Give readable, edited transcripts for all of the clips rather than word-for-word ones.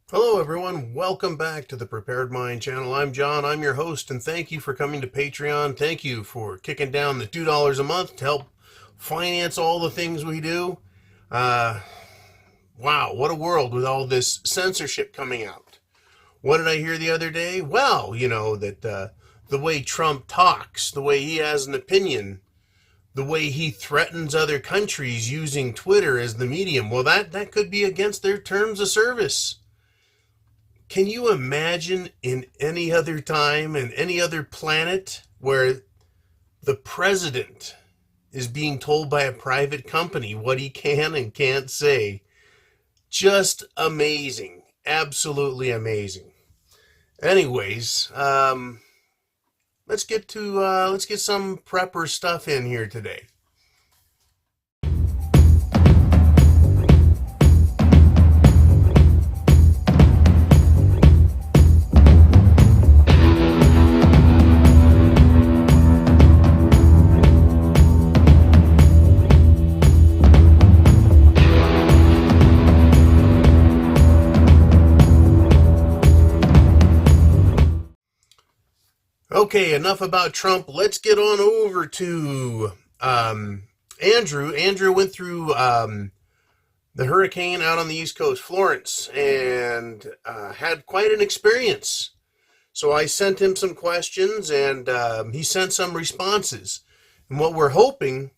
Hello, everyone. Welcome back to the Prepared Mind channel. I'm John. I'm your host, and thank you for coming to Patreon. Thank you for kicking down the $2 a month to help finance all the things we do. Uh, wow, what a world with all this censorship coming out. What did I hear the other day? Well, that the way Trump talks, the way he has an opinion, the way he threatens other countries using Twitter as the medium, well, that could be against their terms of service. Can you imagine in any other time and any other planet where the president is being told by a private company what he can and can't say? Just amazing. Absolutely amazing. Anyways, let's get some prepper stuff in here today. Okay, enough about Trump. Let's get on over to Andrew. Andrew went through the hurricane out on the East Coast, Florence, and had quite an experience. So I sent him some questions, and he sent some responses. And what we're hoping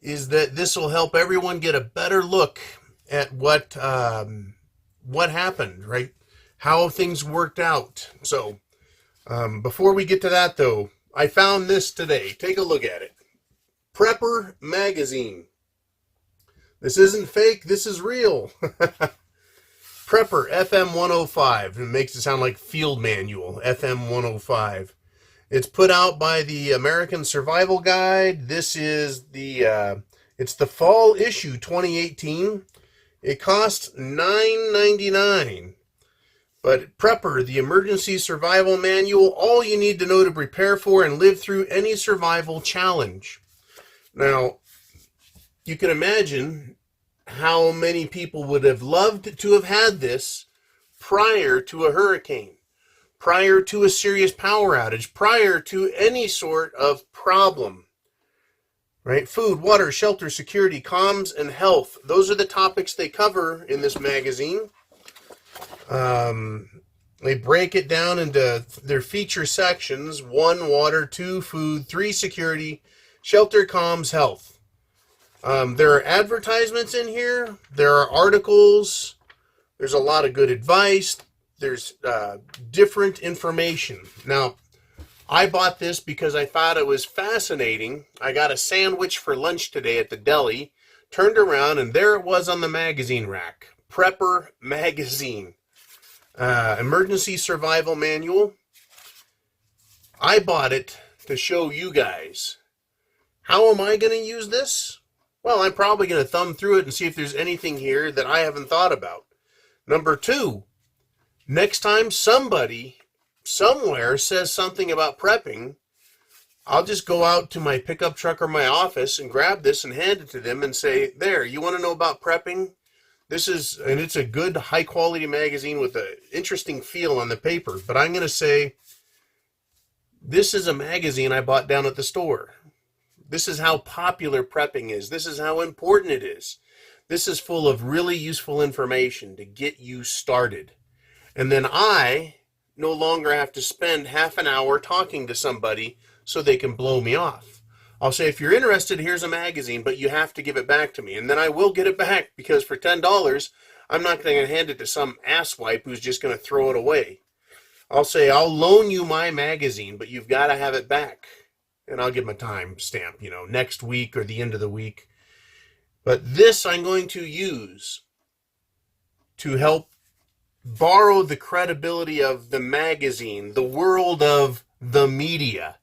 is that this will help everyone get a better look at what happened, right? How things worked out. So before we get to that, though, I found this today. Take a look at it. Prepper Magazine. This isn't fake. This is real. Prepper FM 105. It makes it sound like Field Manual. FM 105. It's put out by the American Survival Guide. This is it's the fall issue 2018. It costs $9.99. But Prepper, the Emergency Survival Manual, all you need to know to prepare for and live through any survival challenge. Now, you can imagine how many people would have loved to have had this prior to a hurricane, prior to a serious power outage, prior to any sort of problem. Right? Food, water, shelter, security, comms, and health. Those are the topics they cover in this magazine. They break it down into their feature sections: 1, water; 2, food; 3, security; shelter, comms, health. There are advertisements in here. There are articles. There's a lot of good advice. There's different information. Now, I bought this because I thought it was fascinating. I got a sandwich for lunch today at the deli, turned around, and there it was on the magazine rack. Prepper Magazine. Emergency Survival Manual. I bought it to show you guys. How am I going to use this? Well, I'm probably going to thumb through it and see if there's anything here that I haven't thought about. Number 2, next time somebody somewhere says something about prepping, I'll just go out to my pickup truck or my office and grab this and hand it to them and say, there, you want to know about prepping? It's a good, high-quality magazine with an interesting feel on the paper. But I'm going to say, this is a magazine I bought down at the store. This is how popular prepping is. This is how important it is. This is full of really useful information to get you started. And then I no longer have to spend half an hour talking to somebody so they can blow me off. I'll say, if you're interested, here's a magazine, but you have to give it back to me. And then I will get it back, because for $10, I'm not going to hand it to some asswipe who's just going to throw it away. I'll say, I'll loan you my magazine, but you've got to have it back. And I'll give them a time stamp, next week or the end of the week. But this I'm going to use to help borrow the credibility of the magazine, the world of the media.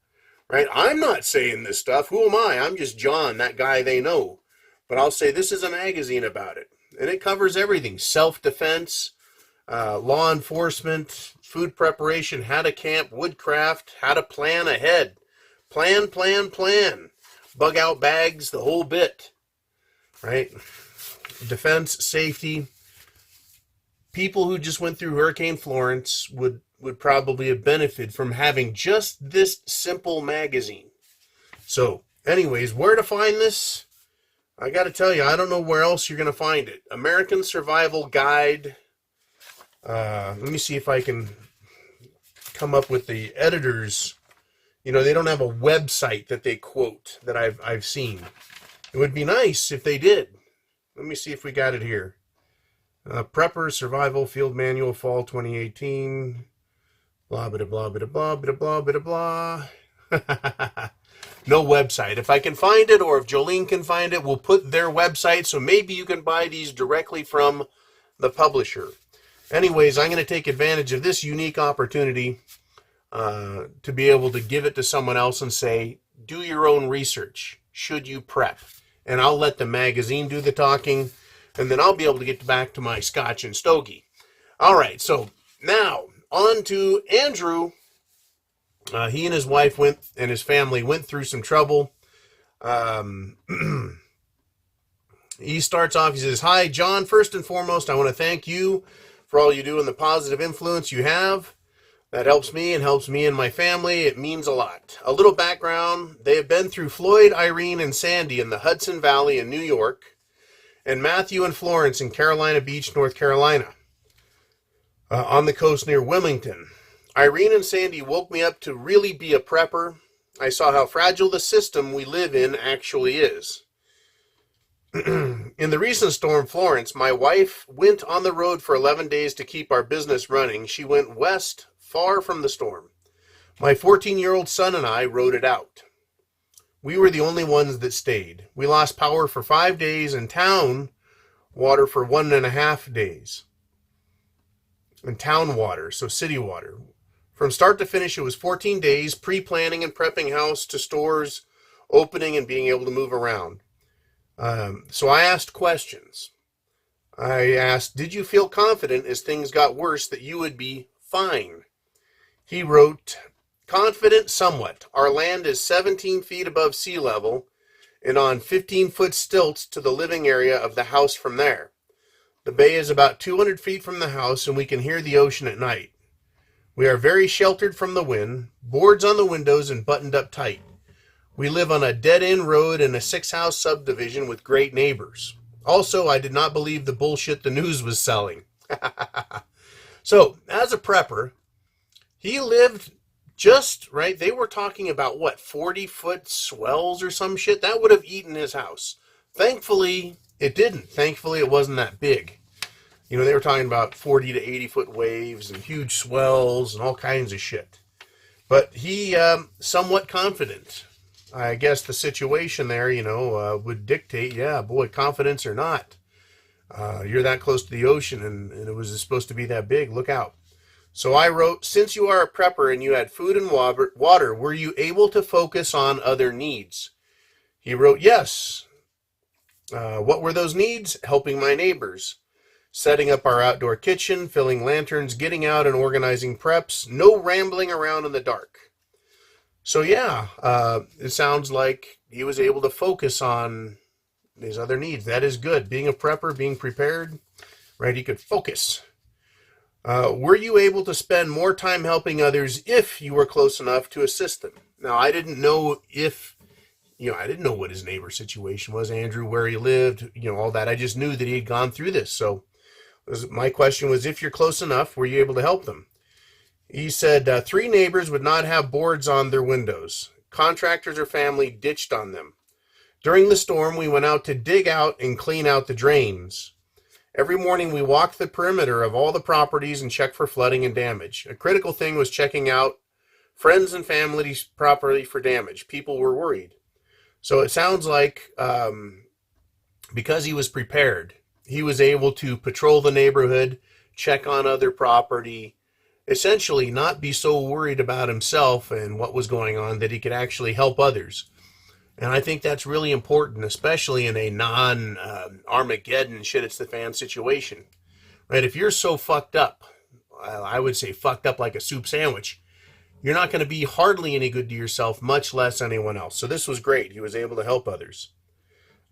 Right? I'm not saying this stuff. Who am I? I'm just John, that guy they know. But I'll say this is a magazine about it. And it covers everything: self-defense, law enforcement, food preparation, how to camp, woodcraft, how to plan ahead. Plan. Bug out bags, the whole bit. Right? Defense, safety, people who just went through Hurricane Florence would probably have benefited from having just this simple magazine. So, anyways, where to find this? I got to tell you, I don't know where else you're going to find it. American Survival Guide. Let me see if I can come up with the editors. You know, they don't have a website that they quote that I've seen. It would be nice if they did. Let me see if we got it here. Prepper Survival Field Manual Fall 2018. Blah, blah, blah, blah, blah, blah, blah, blah, blah. No website. If I can find it, or if Jolene can find it, we'll put their website, so maybe you can buy these directly from the publisher. Anyways, I'm going to take advantage of this unique opportunity to be able to give it to someone else and say, do your own research. Should you prep? And I'll let the magazine do the talking, and then I'll be able to get back to my scotch and stogie. All right, so now on to Andrew. He and his wife and his family went through some trouble. He starts off, he says, "Hi, John. First and foremost, I want to thank you for all you do and the positive influence you have. That helps me and my family. It means a lot. A little background. They have been through Floyd, Irene, and Sandy in the Hudson Valley in New York, and Matthew and Florence in Carolina Beach, North Carolina, on the coast near Wilmington. Irene and Sandy woke me up to really be a prepper. I saw how fragile the system we live in actually is. In the recent storm Florence, my wife went on the road for 11 days to keep our business running. She went west, far from the storm. My 14-year-old son and I rode it out. We were the only ones that stayed. We lost power for 5 days and town water for 1.5 days. And town water, so city water. From start to finish, it was 14 days, pre-planning and prepping house to stores, opening and being able to move around. So I asked questions. I asked, did you feel confident as things got worse that you would be fine? He wrote, confident somewhat. Our land is 17 feet above sea level and on 15-foot stilts to the living area of the house from there. The bay is about 200 feet from the house and we can hear the ocean at night. We are very sheltered from the wind, boards on the windows and buttoned up tight. We live on a dead-end road in a 6-house subdivision with great neighbors. Also, I did not believe the bullshit the news was selling. So, as a prepper, he lived just, right, they were talking about, 40-foot swells or some shit? That would have eaten his house. Thankfully, it didn't. Thankfully, it wasn't that big. You know, they were talking about 40 to 80-foot waves and huge swells and all kinds of shit. But he, somewhat confident. I guess the situation there, would dictate, yeah, boy, confidence or not. You're that close to the ocean and it was supposed to be that big. Look out. So I wrote, since you are a prepper and you had food and water, were you able to focus on other needs? He wrote, yes. What were those needs? Helping my neighbors. Setting up our outdoor kitchen, filling lanterns, getting out and organizing preps, no rambling around in the dark. So yeah, it sounds like he was able to focus on his other needs. That is good. Being a prepper, being prepared, right? He could focus. Were you able to spend more time helping others if you were close enough to assist them? Now, I didn't know I didn't know what his neighbor situation was, Andrew, where he lived, all that. I just knew that he had gone through this. So my question was, if you're close enough, were you able to help them? He said 3 neighbors would not have boards on their windows. Contractors or family ditched on them. During the storm, we went out to dig out and clean out the drains. Every morning, we walked the perimeter of all the properties and checked for flooding and damage. A critical thing was checking out friends and family's property for damage. People were worried. So it sounds like because he was prepared, he was able to patrol the neighborhood, check on other property, essentially not be so worried about himself and what was going on that he could actually help others. And I think that's really important, especially in a non-Armageddon shit-it's-the-fan situation. Right? If you're so fucked up, I would say fucked up like a soup sandwich, you're not going to be hardly any good to yourself, much less anyone else. So this was great. He was able to help others.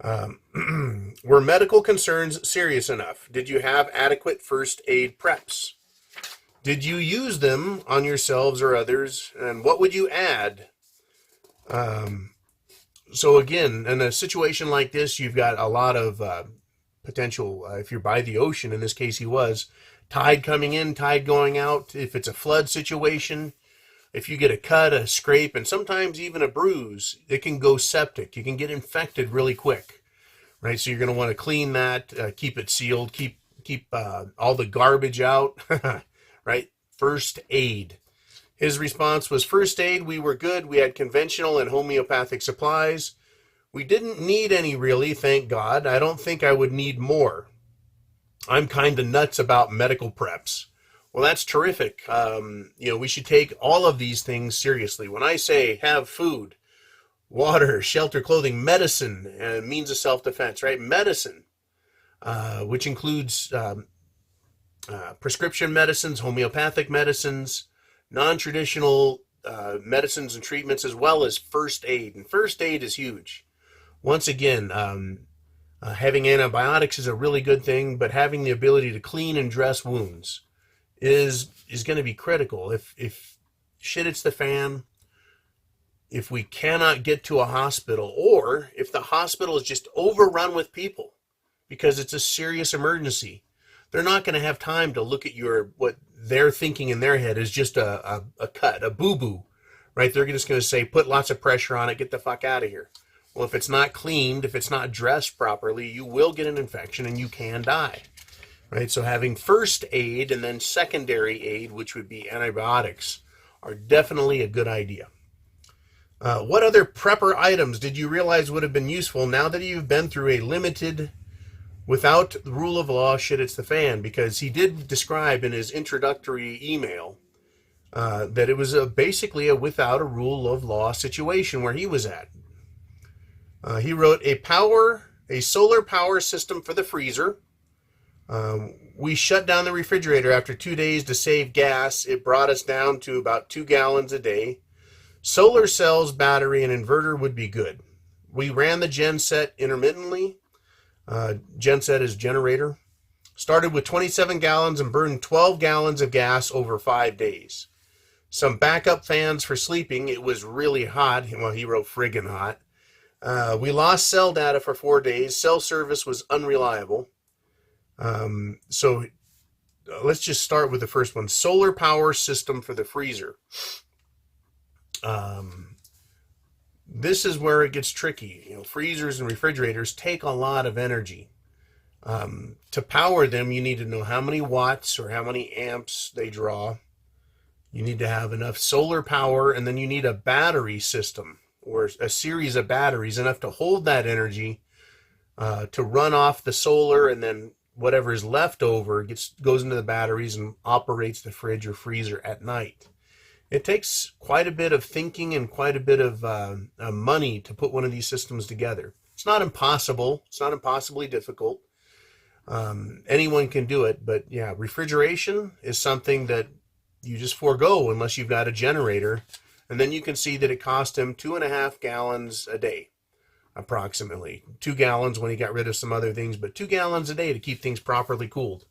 Were medical concerns serious enough? Did you have adequate first aid preps? Did you use them on yourselves or others? And what would you add? So again, in a situation like this, you've got a lot of potential. If you're by the ocean, in this case he was, tide coming in, tide going out. If it's a flood situation, if you get a cut, a scrape, and sometimes even a bruise, it can go septic. You can get infected really quick, right? So you're going to want to clean that, keep it sealed, keep all the garbage out, right? First aid. His response was, first aid, we were good. We had conventional and homeopathic supplies. We didn't need any really, thank God. I don't think I would need more. I'm kind of nuts about medical preps. Well, that's terrific. We should take all of these things seriously. When I say have food, water, shelter, clothing, medicine, and means of self-defense, right? Medicine, which includes prescription medicines, homeopathic medicines, non-traditional medicines and treatments, as well as first aid. And first aid is huge. Once again, having antibiotics is a really good thing, but having the ability to clean and dress wounds is going to be critical. If shit hits the fan, if we cannot get to a hospital, or if the hospital is just overrun with people because it's a serious emergency, they're not going to have time to look at what they're thinking in their head is just a cut, a boo-boo, right? They're just going to say, put lots of pressure on it, get the fuck out of here. Well, if it's not cleaned, if it's not dressed properly, you will get an infection and you can die, right? So having first aid and then secondary aid, which would be antibiotics, are definitely a good idea. What other prepper items did you realize would have been useful now that you've been through a limited, without the rule of law, shit hits the fan? Because he did describe in his introductory email that it was basically a without a rule of law situation where he was at. He wrote a solar power system for the freezer. We shut down the refrigerator after 2 days to save gas. It brought us down to about 2 gallons a day. Solar cells, battery, and inverter would be good. We ran the genset intermittently. Genset is generator. Started with 27 gallons and burned 12 gallons of gas over 5 days. Some backup fans for sleeping. It was really hot. Well, he wrote friggin' hot. We lost cell data for 4 days. Cell service was unreliable. So let's just start with the first one. Solar power system for the freezer. This is where it gets tricky. Freezers and refrigerators take a lot of energy. To power them, you need to know how many watts or how many amps they draw. You need to have enough solar power, and then you need a battery system or a series of batteries enough to hold that energy to run off the solar, and then whatever is left over goes into the batteries and operates the fridge or freezer at night. It takes quite a bit of thinking and quite a bit of money to put one of these systems together. It's not impossible. It's not impossibly difficult. Anyone can do it, but yeah, refrigeration is something that you just forego unless you've got a generator. And then you can see that it cost him 2.5 gallons a day, approximately. 2 gallons when he got rid of some other things, but 2 gallons a day to keep things properly cooled.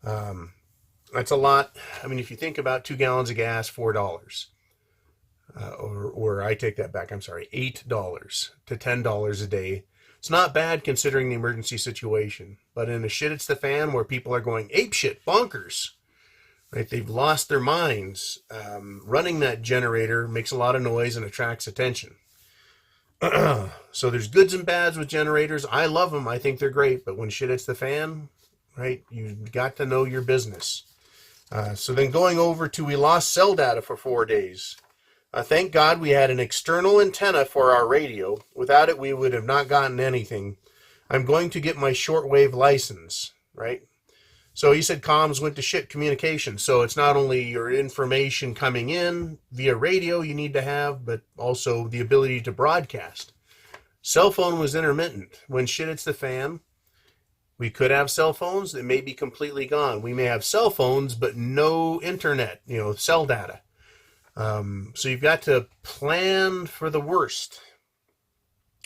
That's a lot. I mean, if you think about 2 gallons of gas, $4. Or I take that back, I'm sorry, $8 to $10 a day. It's not bad considering the emergency situation. But in a shit it's the fan where people are going apeshit, bonkers, right? They've lost their minds. Running that generator makes a lot of noise and attracts attention. So there's goods and bads with generators. I love them. I think they're great. But when shit hits the fan, right, you've got to know your business. So then going over to we lost cell data for 4 days. Thank God we had an external antenna for our radio. Without it, we would have not gotten anything. I'm going to get my shortwave license, right? So he said comms went to shit communication. So it's not only your information coming in via radio you need to have, but also the ability to broadcast. Cell phone was intermittent. When shit hits the fan, we could have cell phones that may be completely gone. We may have cell phones, but no internet, cell data. So you've got to plan for the worst,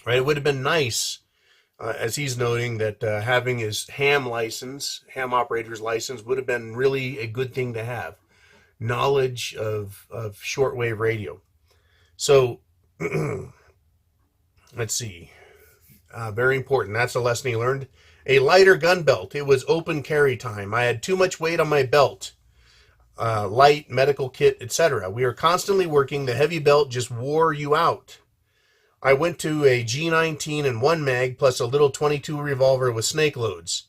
right? It would have been nice as he's noting that having his ham operator's license, would have been really a good thing to have. Knowledge of shortwave radio. So let's see. Very important. That's a lesson he learned. A lighter gun belt. It was open carry time. I had too much weight on my belt. Light, medical kit, etc. We are constantly working. The heavy belt just wore you out. I went to a G19 and 1 mag plus a little 22 revolver with snake loads.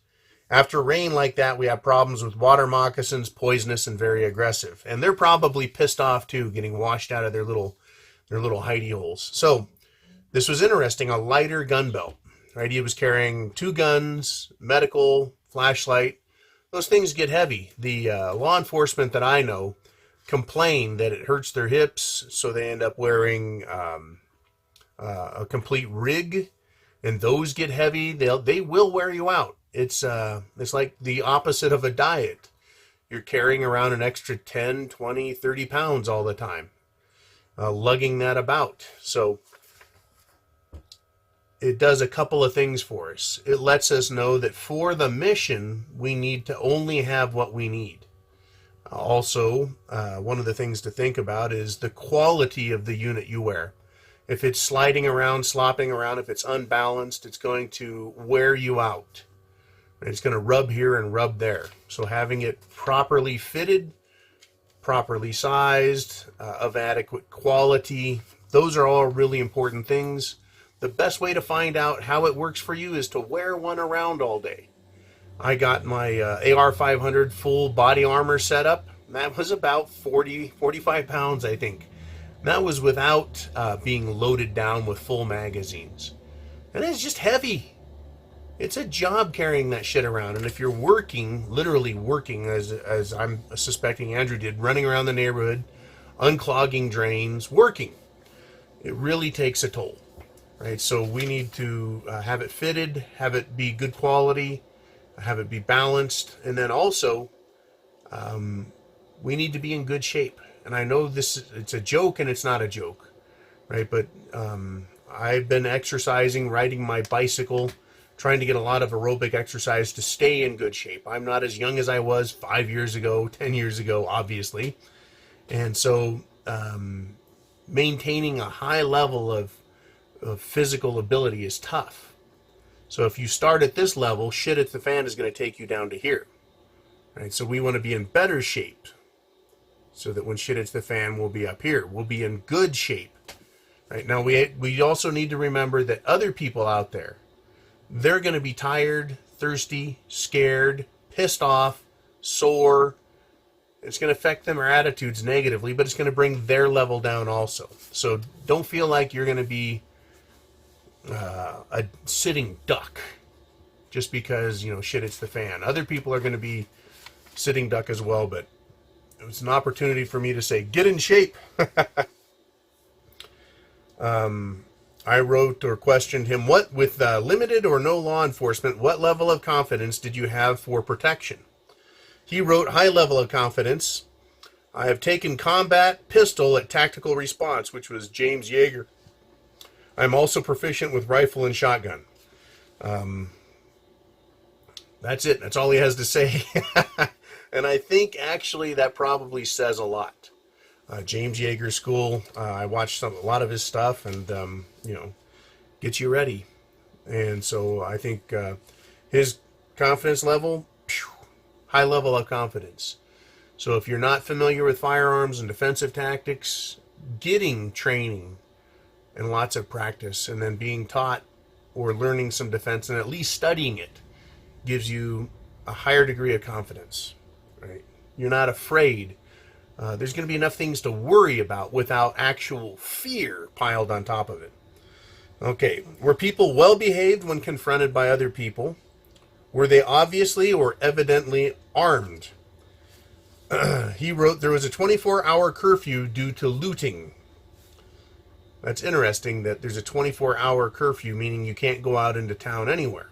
After rain like that, we have problems with water moccasins, poisonous and very aggressive. And they're probably pissed off too, getting washed out of their little hidey holes. So this was interesting, a lighter gun belt. Right? He was carrying 2 guns, medical, flashlight. Those things get heavy. The law enforcement that I know complain that it hurts their hips, so they end up wearing a complete rig, and those get heavy. They will wear you out. It's like the opposite of a diet. You're carrying around an extra 10, 20, 30 pounds all the time, lugging that about. So it does a couple of things for us. It lets us know that for the mission, we need to only have what we need. Also, one of the things to think about is the quality of the unit you wear. If it's sliding around, slopping around, if it's unbalanced, it's going to wear you out. It's going to rub here and rub there. So having it properly fitted, properly sized, of adequate quality, those are all really important things. The best way to find out how it works for you is to wear one around all day. I got my AR-500 full body armor set up. That was about 45 pounds, I think. That was without being loaded down with full magazines. And it's just heavy. It's a job carrying that shit around. And if you're working, literally working, as I'm suspecting Andrew did, running around the neighborhood, unclogging drains, working, it really takes a toll. Right, so we need to have it fitted, have it be good quality, have it be balanced, and then also we need to be in good shape. And I know it's a joke and it's not a joke, right? But I've been exercising, riding my bicycle, trying to get a lot of aerobic exercise to stay in good shape. I'm not as young as I was 5 years ago, 10 years ago, obviously. And so maintaining a high level of physical ability is tough. So if you start at this level, shit at the fan is going to take you down to here. Right? So we want to be in better shape so that when shit hits the fan, we'll be up here. We'll be in good shape. Right? Now we also need to remember that other people out there, they're going to be tired, thirsty, scared, pissed off, sore. It's going to affect them, their attitudes negatively, but it's going to bring their level down also. So don't feel like you're going to be a sitting duck just because, shit hits the fan. Other people are going to be sitting duck as well, but it was an opportunity for me to say, get in shape. I wrote or questioned him, with limited or no law enforcement, what level of confidence did you have for protection? He wrote, high level of confidence. I have taken combat pistol at tactical response, which was James Yeager. I'm also proficient with rifle and shotgun. That's it. That's all he has to say. And I think actually that probably says a lot. James Yeager School, I watched a lot of his stuff and, gets you ready. And so I think his confidence level, high level of confidence. So if you're not familiar with firearms and defensive tactics, getting training and lots of practice and then being taught or learning some defense and at least studying it gives you a higher degree of confidence, right? You're not afraid. There's going to be enough things to worry about without actual fear piled on top of it. Okay, were people well behaved when confronted by other people? Were they obviously or evidently armed? He wrote, there was a 24-hour curfew due to looting. That's interesting that there's a 24-hour curfew, meaning you can't go out into town anywhere.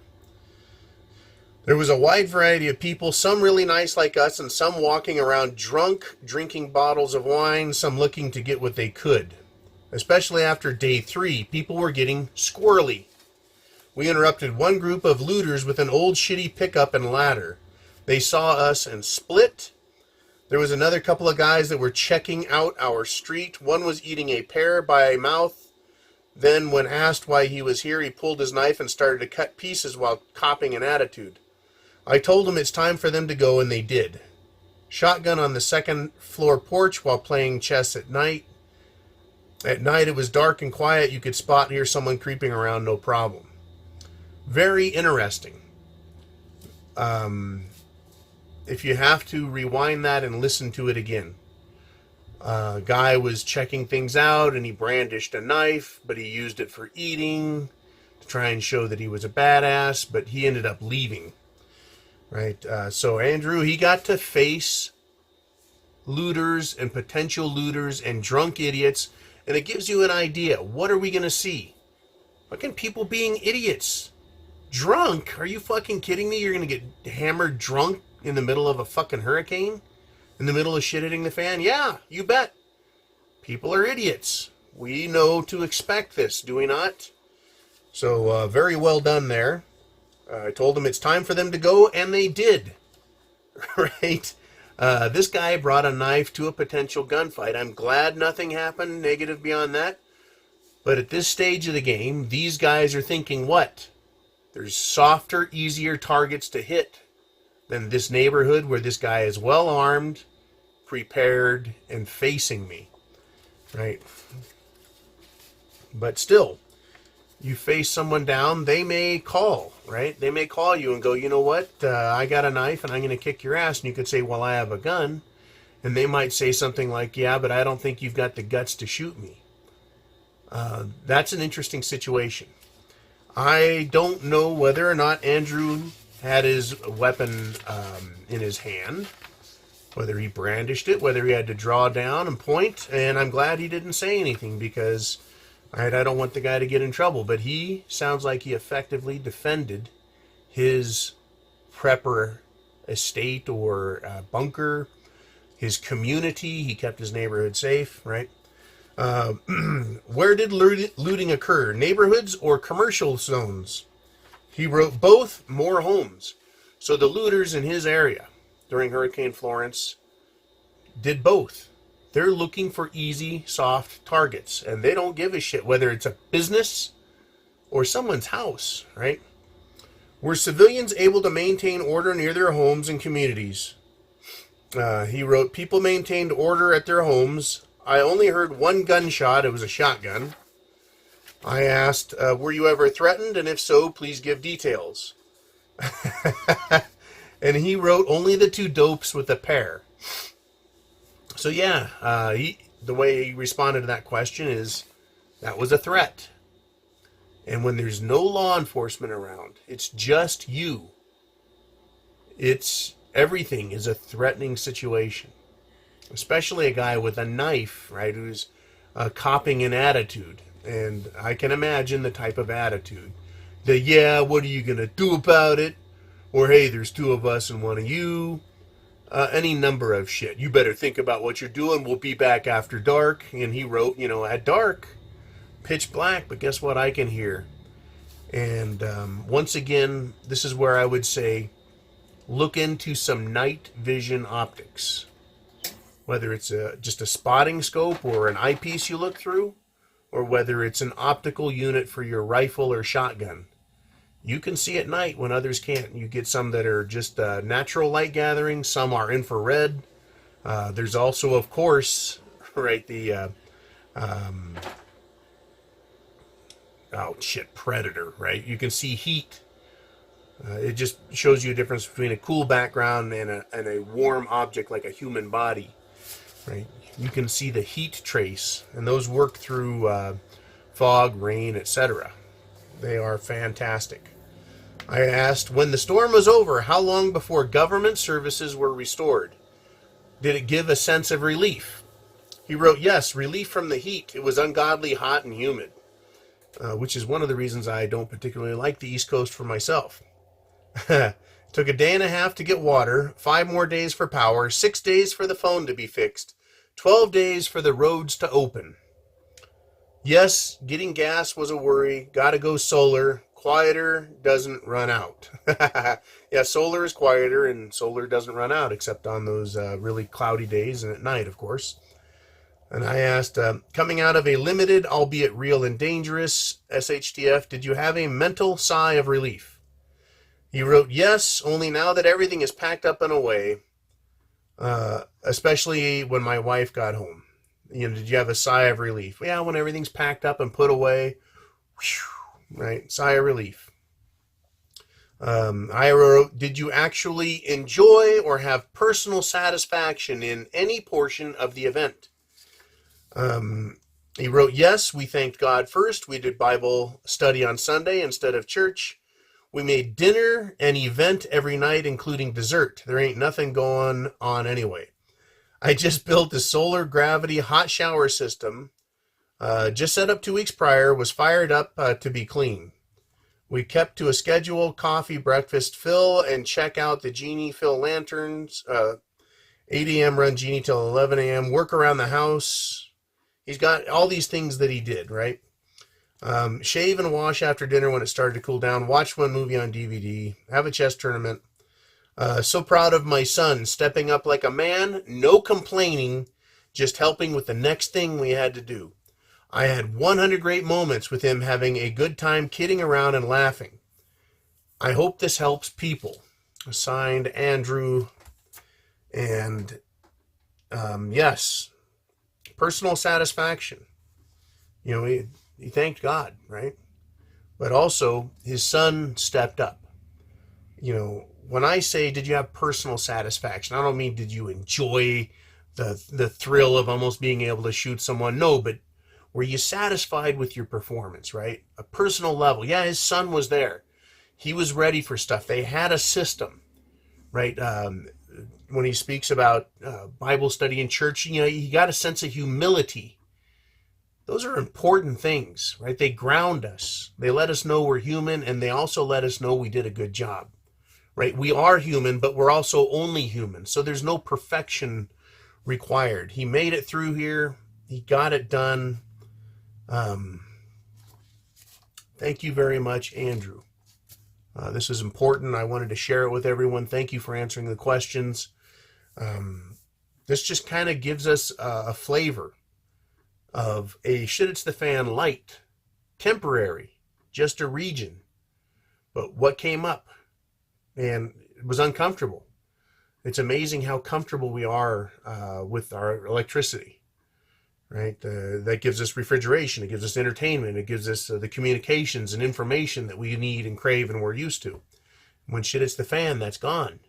There was a wide variety of people, some really nice like us, and some walking around drunk, drinking bottles of wine, some looking to get what they could. Especially after day 3, people were getting squirrely. We interrupted one group of looters with an old shitty pickup and ladder. They saw us and split. There was another couple of guys that were checking out our street. One was eating a pear by mouth. Then, when asked why he was here, he pulled his knife and started to cut pieces while copping an attitude. I told him it's time for them to go, and they did. Shotgun on the second floor porch while playing chess at night. At night, it was dark and quiet. You could spot and hear someone creeping around, no problem. Very interesting. If you have to, rewind that and listen to it again. Guy was checking things out, and he brandished a knife, but he used it for eating to try and show that he was a badass, but he ended up leaving. Right? So Andrew, he got to face looters and potential looters and drunk idiots, and it gives you an idea. What are we going to see? Fucking people being idiots. Drunk? Are you fucking kidding me? You're going to get hammered drunk in the middle of a fucking hurricane? In the middle of shit hitting the fan? Yeah, you bet. People are idiots. We know to expect this, do we not? So, very well done there. I told them it's time for them to go, and they did. Right? This guy brought a knife to a potential gunfight. I'm glad nothing happened negative beyond that. But at this stage of the game, these guys are thinking what? There's softer, easier targets to hit than this neighborhood where this guy is well armed, prepared, and facing me. Right? But still, you face someone down, they may call, right? They may call you and go, you know what? I got a knife and I'm going to kick your ass. And you could say, well, I have a gun. And they might say something like, yeah, but I don't think you've got the guts to shoot me. That's an interesting situation. I don't know whether or not Andrew had his weapon in his hand, whether he brandished it, whether he had to draw down and point, and I'm glad he didn't say anything because I don't want the guy to get in trouble, but he sounds like he effectively defended his prepper estate or bunker, his community. He kept his neighborhood safe, right? Where did looting occur? Neighborhoods or commercial zones? He wrote both, more homes. So the looters in his area during Hurricane Florence did both. They're looking for easy, soft targets, and they don't give a shit whether it's a business or someone's house, right? Were civilians able to maintain order near their homes and communities? He wrote, people maintained order at their homes. I only heard one gunshot. It was a shotgun. I asked, were you ever threatened? And if so, please give details. And he wrote, only the two dopes with the pair. So yeah, the way he responded to that question is, that was a threat. And when there's no law enforcement around, it's just you. Everything is a threatening situation. Especially a guy with a knife, right, who's copping an attitude. And I can imagine the type of attitude. The, yeah, what are you going to do about it? Or, hey, there's two of us and one of you. Any number of shit. You better think about what you're doing. We'll be back after dark. And he wrote, at dark, pitch black, but guess what I can hear? And once again, this is where I would say, look into some night vision optics. Whether it's just a spotting scope or an eyepiece you look through, or whether it's an optical unit for your rifle or shotgun. You can see at night when others can't. You get some that are just natural light gathering. Some are infrared. There's also, of course, right, the predator, right? You can see heat. It just shows you a difference between a cool background and a warm object like a human body. Right? You can see the heat trace, and those work through fog, rain, etc. They are fantastic. I asked, when the storm was over, how long before government services were restored? Did it give a sense of relief? He wrote, yes, relief from the heat. It was ungodly hot and humid, which is one of the reasons I don't particularly like the East Coast for myself. Took a day and a half to get water, 5 more days for power, 6 days for the phone to be fixed, 12 days for the roads to open. Yes, getting gas was a worry. Gotta go solar. quieter, doesn't run out. Yeah, solar is quieter, and solar doesn't run out, except on those really cloudy days and at night, of course. And I asked, coming out of a limited, albeit real and dangerous SHTF, did you have a mental sigh of relief? He wrote, yes, only now that everything is packed up and away, especially when my wife got home. Did you have a sigh of relief? Yeah, when everything's packed up and put away, whew, right? Sigh of relief. I wrote, did you actually enjoy or have personal satisfaction in any portion of the event? He wrote, yes, we thanked God first. We did Bible study on Sunday instead of church. We made dinner and event every night, including dessert. There ain't nothing going on anyway. I just built a solar gravity hot shower system. Just set up 2 weeks prior, was fired up to be clean. We kept to a schedule, coffee, breakfast, fill, and check out the Genie fill lanterns. 8 a.m. run Genie till 11 a.m. Work around the house. He's got all these things that he did, right? Shave and wash after dinner when it started to cool down. Watch one movie on DVD. Have a chess tournament. So proud of my son, stepping up like a man. No complaining, just helping with the next thing we had to do. I had 100 great moments with him, having a good time, kidding around and laughing. I hope this helps people. Signed, Andrew. And yes, personal satisfaction. He thanked God, right? But also, his son stepped up. When I say, did you have personal satisfaction, I don't mean did you enjoy the thrill of almost being able to shoot someone. No, but were you satisfied with your performance, right? A personal level. Yeah, his son was there. He was ready for stuff. They had a system, right? When he speaks about Bible study in church, he got a sense of humility. Those are important things, right? They ground us. They let us know we're human, and they also let us know we did a good job, right? We are human, but we're also only human. So there's no perfection required. He made it through here. He got it done. Thank you very much, Andrew. This is important. I wanted to share it with everyone. Thank you for answering the questions. This just kind of gives us a flavor of a shit it's the fan light, temporary, just a region. But what came up? And it was uncomfortable. It's amazing how comfortable we are with our electricity, right? That gives us refrigeration. It gives us entertainment. It gives us the communications and information that we need and crave and we're used to. When shit hits the fan, that's gone,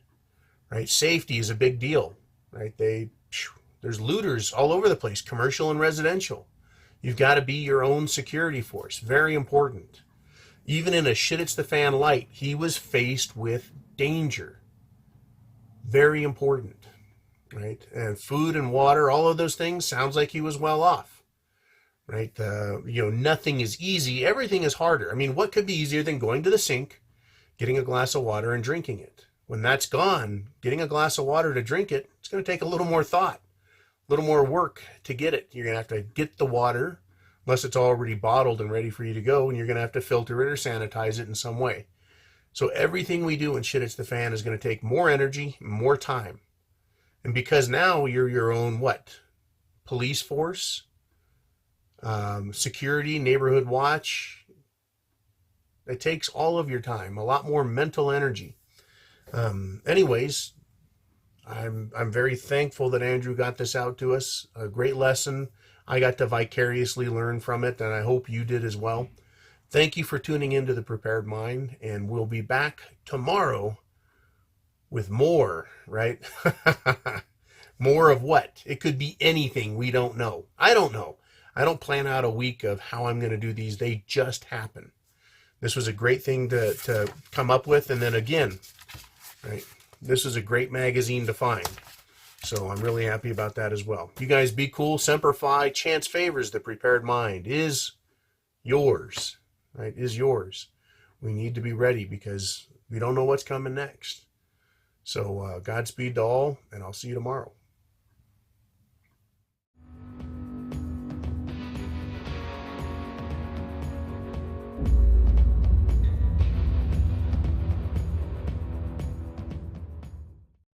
right? Safety is a big deal, right? There's looters all over the place, commercial and residential. You've got to be your own security force. Very important. Even in a shit it's the fan light, he was faced with danger. Very important, right? And food and water, all of those things, sounds like he was well off, right? Nothing is easy. Everything is harder. I mean, what could be easier than going to the sink, getting a glass of water and drinking it? When that's gone, getting a glass of water to drink it, it's going to take a little more thought, a little more work to get it. You're going to have to get the water, unless it's already bottled and ready for you to go, and you're going to have to filter it or sanitize it in some way. So everything we do in Shit It's the Fan is going to take more energy, more time. And because now you're your own, police force, security, neighborhood watch, it takes all of your time, a lot more mental energy. Anyways, I'm very thankful that Andrew got this out to us. A great lesson. I got to vicariously learn from it, and I hope you did as well. Thank you for tuning into The Prepared Mind, and we'll be back tomorrow with more, right? More of what? It could be anything we don't know. I don't know. I don't plan out a week of how I'm going to do these. They just happen. This was a great thing to come up with, and then again, right? This is a great magazine to find. So I'm really happy about that as well. You guys be cool. Semper Fi. Chance favors. The Prepared Mind is yours, right? Is yours. We need to be ready because we don't know what's coming next. So Godspeed to all, and I'll see you tomorrow.